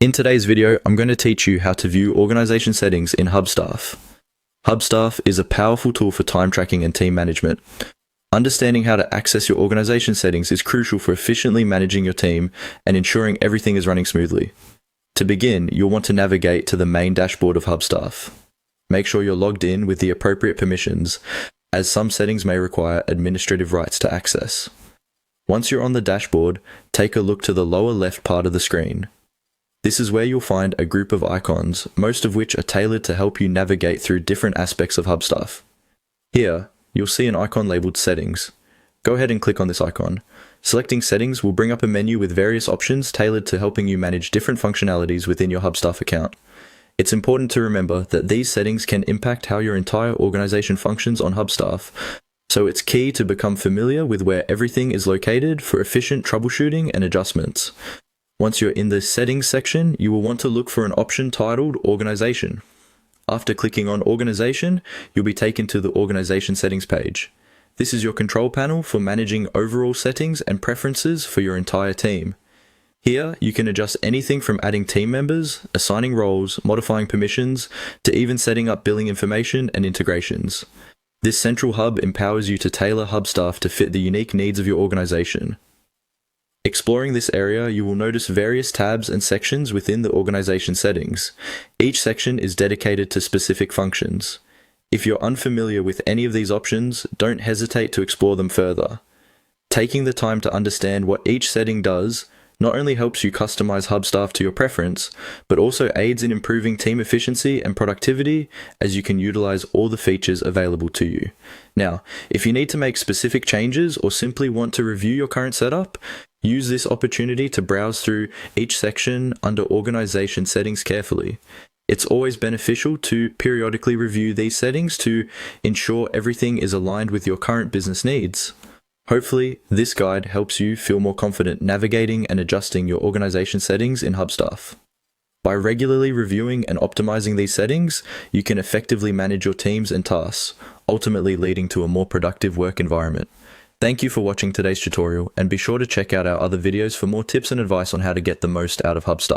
In today's video, I'm going to teach you how to view organization settings in Hubstaff. Hubstaff is a powerful tool for time tracking and team management. Understanding how to access your organization settings is crucial for efficiently managing your team and ensuring everything is running smoothly. To begin, you'll want to navigate to the main dashboard of Hubstaff. Make sure you're logged in with the appropriate permissions, as some settings may require administrative rights to access. Once you're on the dashboard, take a look to the lower left part of the screen. This is where you'll find a group of icons, most of which are tailored to help you navigate through different aspects of Hubstaff. Here, you'll see an icon labeled Settings. Go ahead and click on this icon. Selecting Settings will bring up a menu with various options tailored to helping you manage different functionalities within your Hubstaff account. It's important to remember that these settings can impact how your entire organization functions on Hubstaff, so it's key to become familiar with where everything is located for efficient troubleshooting and adjustments. Once you're in the Settings section, you will want to look for an option titled Organization. After clicking on Organization, you'll be taken to the Organization Settings page. This is your control panel for managing overall settings and preferences for your entire team. Here, you can adjust anything from adding team members, assigning roles, modifying permissions, to even setting up billing information and integrations. This central hub empowers you to tailor Hubstaff to fit the unique needs of your organization. Exploring this area, you will notice various tabs and sections within the organization settings. Each section is dedicated to specific functions. If you're unfamiliar with any of these options, don't hesitate to explore them further. Taking the time to understand what each setting does not only helps you customize Hubstaff to your preference, but also aids in improving team efficiency and productivity as you can utilize all the features available to you. Now, if you need to make specific changes or simply want to review your current setup, use this opportunity to browse through each section under Organization Settings carefully. It's always beneficial to periodically review these settings to ensure everything is aligned with your current business needs. Hopefully, this guide helps you feel more confident navigating and adjusting your organization settings in Hubstaff. By regularly reviewing and optimizing these settings, you can effectively manage your teams and tasks, ultimately leading to a more productive work environment. Thank you for watching today's tutorial, and be sure to check out our other videos for more tips and advice on how to get the most out of Hubstaff.